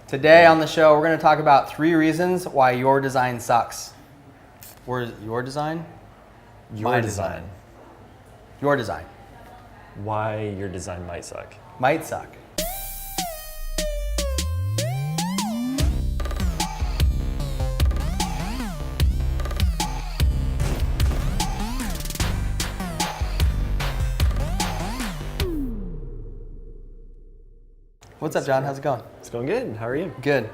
Today on the show, we're going to talk about 3 reasons why your design sucks. Or your design? Your design. Your design. Why your design might suck. Might suck. What's up, John? How's it going? It's going good. How are you? Good.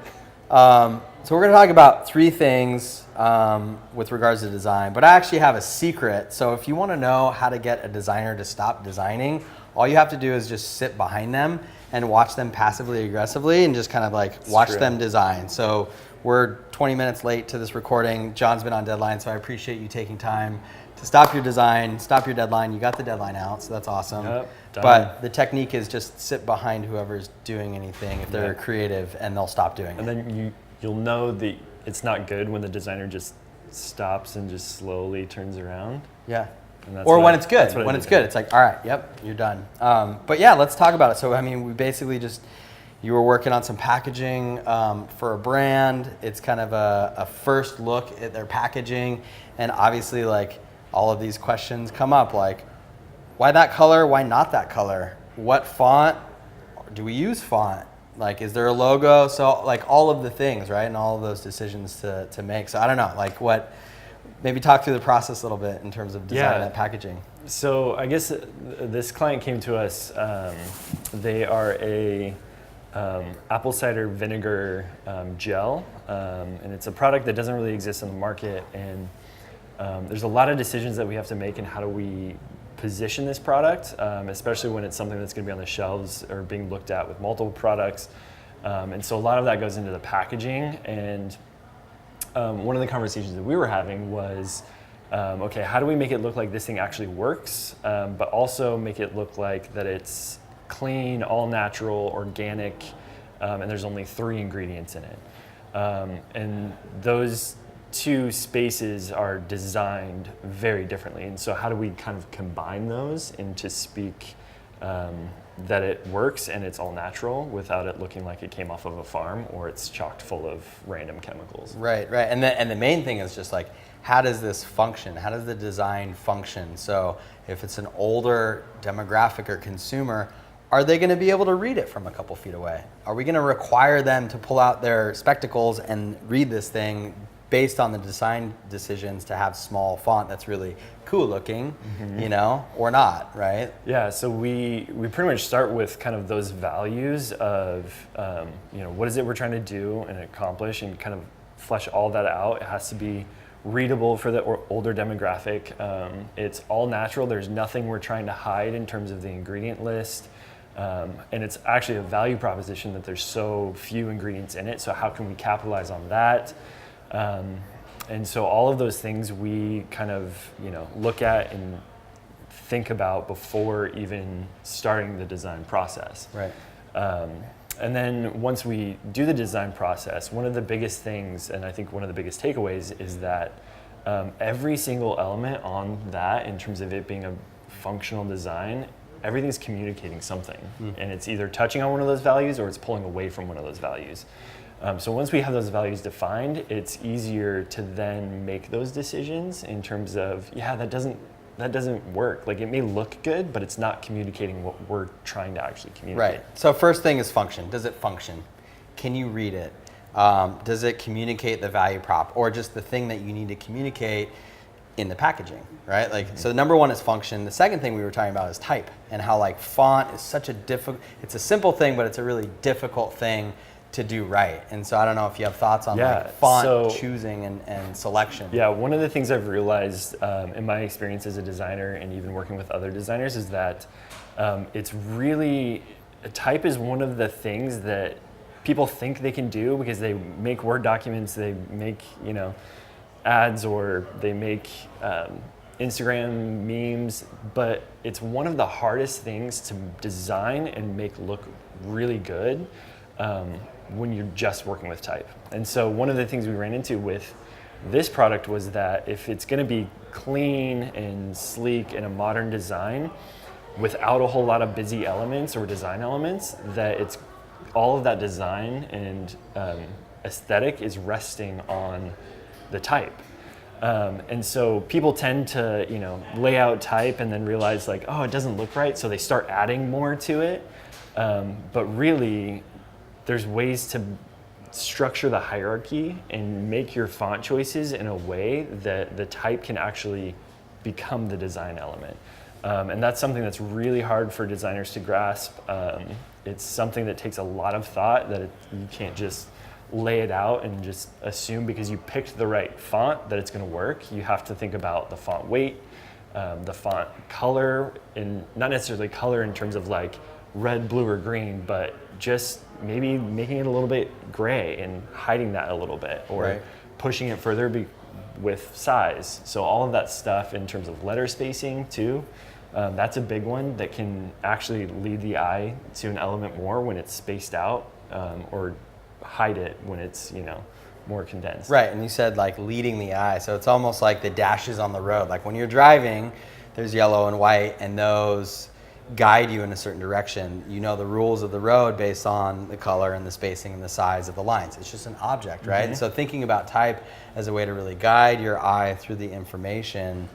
So we're going to talk about 3 things with regards to design, but I actually have a secret. So if you want to know how to get a designer to stop designing, all you have to do is just sit behind them and watch them passively aggressively and just kind of like watch them design. So we're 20 minutes late to this recording. John's been on deadline, so I appreciate you taking time to stop your design, stop your deadline. You got the deadline out, so that's awesome. Yep, done. But the technique is just sit behind whoever's doing anything if they're creative, and they'll stop doing it. And then you'll know that it's not good when the designer just stops and just slowly turns around. Yeah. Or when it's good. When it's good, it's like, all right, yep, you're done. But yeah, let's talk about it. So, I mean, we basically you were working on some packaging for a brand. It's kind of a first look at their packaging. And obviously, like, all of these questions come up, like, why that color? Why not that color? What font? Do we use font? Like, is there a logo? So, like, all of the things, right? And all of those decisions to make. So, I don't know, like, maybe talk through the process a little bit in terms of designing that packaging. So, I guess this client came to us. They are a apple cider vinegar gel, and it's a product that doesn't really exist in the market. And there's a lot of decisions that we have to make in how do we position this product, especially when it's something that's going to be on the shelves or being looked at with multiple products. And so a lot of that goes into the packaging. And one of the conversations that we were having was, okay, how do we make it look like this thing actually works, but also make it look like that it's clean, all natural, organic, and there's only 3 ingredients in it. And those 2 spaces are designed very differently. And so how do we kind of combine those into speak that it works and it's all natural without it looking like it came off of a farm or it's chocked full of random chemicals? Right. And the main thing is just like, how does this function? How does the design function? So if it's an older demographic or consumer, are they going to be able to read it from a couple feet away? Are we going to require them to pull out their spectacles and read this thing based on the design decisions to have small font that's really cool looking, or not, right? Yeah, so we pretty much start with kind of those values of, what is it we're trying to do and accomplish, and kind of flesh all that out. It has to be readable for the older demographic. It's all natural. There's nothing we're trying to hide in terms of the ingredient list. And it's actually a value proposition that there's so few ingredients in it. So how can we capitalize on that? And so all of those things we kind of, look at and think about before even starting the design process. Right. And then once we do the design process, one of the biggest things, and I think one of the biggest takeaways, is that every single element on that, in terms of it being a functional design, everything's communicating something. And it's either touching on one of those values or it's pulling away from one of those values. So once we have those values defined, it's easier to then make those decisions in terms of, that doesn't work. Like, it may look good, but it's not communicating what we're trying to actually communicate. Right. So first thing is function. Does it function? Can you read it? Does it communicate the value prop, or just the thing that you need to communicate in the packaging, right? Like, so number 1 is function. The second thing we were talking about is type, and how, like, font is such a it's a simple thing, but it's a really difficult thing to do right. And so I don't know if you have thoughts on like font choosing and selection. Yeah, one of the things I've realized in my experience as a designer and even working with other designers is that it's really, type is one of the things that people think they can do because they make Word documents, they make, ads, or they make Instagram memes, but it's one of the hardest things to design and make look really good when you're just working with type. And so one of the things we ran into with this product was that if it's going to be clean and sleek and a modern design without a whole lot of busy elements or design elements, that it's all of that design and aesthetic is resting on the type. And so people tend to, lay out type and then realize like, oh, it doesn't look right. So they start adding more to it. But really, there's ways to structure the hierarchy and make your font choices in a way that the type can actually become the design element. And that's something that's really hard for designers to grasp. It's something that takes a lot of thought that you can't just lay it out and just assume because you picked the right font that it's going to work. You have to think about the font weight, the font color, and not necessarily color in terms of like red, blue, or green, but just maybe making it a little bit gray and hiding that a little bit, or pushing it further with size. So all of that stuff in terms of letter spacing too, that's a big one that can actually lead the eye to an element more when it's spaced out, or hide it when it's more condensed. Right, and you said like leading the eye, so it's almost like the dashes on the road. Like when you're driving, there's yellow and white, and those guide you in a certain direction. You know the rules of the road based on the color and the spacing and the size of the lines. It's just an object, right? And so thinking about type as a way to really guide your eye through the information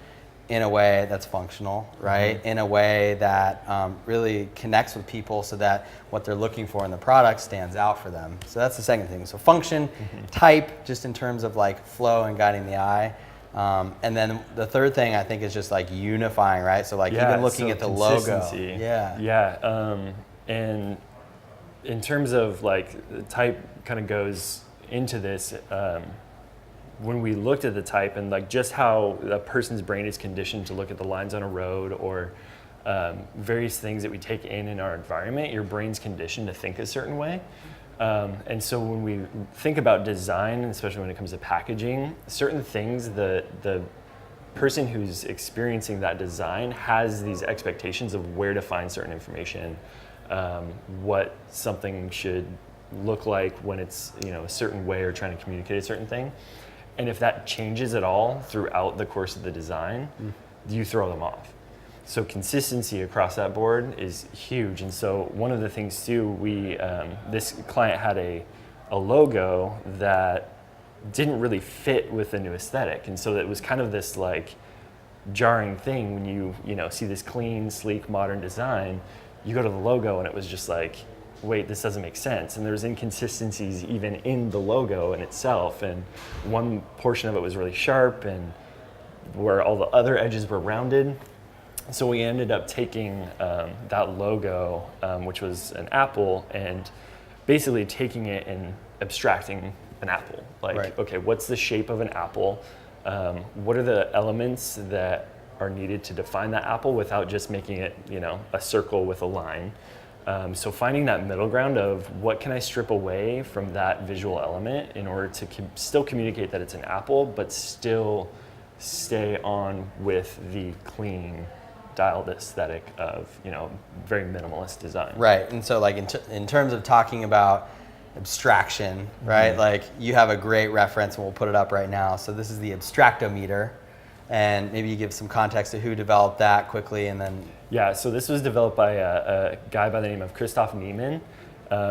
in a way that's functional, right? In a way that really connects with people so that what they're looking for in the product stands out for them. So that's the second thing. So function, type, just in terms of like flow and guiding the eye. And then the third thing I think is just like unifying, right? So like even looking at the logo. And in terms of like the type kind of goes into this, when we looked at the type and like just how a person's brain is conditioned to look at the lines on a road or various things that we take in our environment, your brain's conditioned to think a certain way. And so when we think about design, especially when it comes to packaging, certain things, the person who's experiencing that design has these expectations of where to find certain information, what something should look like when it's a certain way or trying to communicate a certain thing. And if that changes at all throughout the course of the design, you throw them off. So consistency across that board is huge. And so one of the things too, this client had a logo that didn't really fit with the new aesthetic. And so it was kind of this like jarring thing when you see this clean, sleek, modern design, you go to the logo and it was just like, wait, this doesn't make sense. And there's inconsistencies even in the logo in itself. And one portion of it was really sharp and where all the other edges were rounded. So we ended up taking that logo, which was an apple, and basically taking it and abstracting an apple. Like, okay, what's the shape of an apple? What are the elements that are needed to define that apple without just making it, a circle with a line? So finding that middle ground of what can I strip away from that visual element in order to still communicate that it's an apple, but still stay on with the clean, dialed aesthetic of very minimalist design. Right, and so like in terms of talking about abstraction, right? Like you have a great reference, and we'll put it up right now. So this is the abstractometer, and maybe you give some context to who developed that quickly, and then. Yeah, so this was developed by a guy by the name of Christoph Niemann.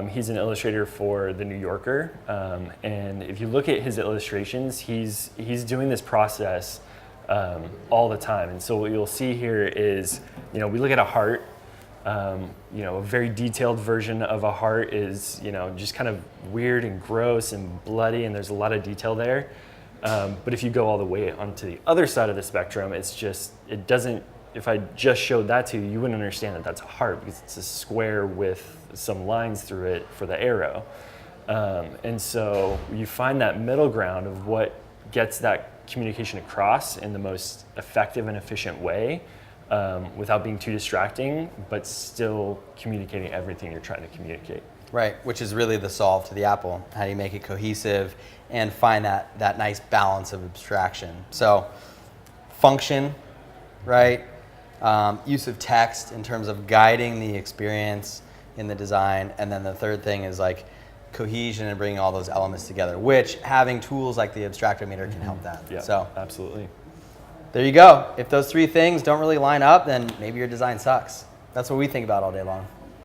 He's an illustrator for The New Yorker, and if you look at his illustrations, he's doing this process all the time. And so what you'll see here is, we look at a heart. A very detailed version of a heart is, just kind of weird and gross and bloody, and there's a lot of detail there. But if you go all the way onto the other side of the spectrum, it doesn't. If I just showed that to you, you wouldn't understand that that's a heart because it's a square with some lines through it for the arrow. And so you find that middle ground of what gets that communication across in the most effective and efficient way without being too distracting, but still communicating everything you're trying to communicate. Right, which is really the solve to the apple. How do you make it cohesive and find that nice balance of abstraction? So function, right? Use of text in terms of guiding the experience in the design. And then the third thing is like cohesion and bringing all those elements together, which having tools like the abstractometer can help that. Yeah, so absolutely. There you go. If those three things don't really line up, then maybe your design sucks. That's what we think about all day long.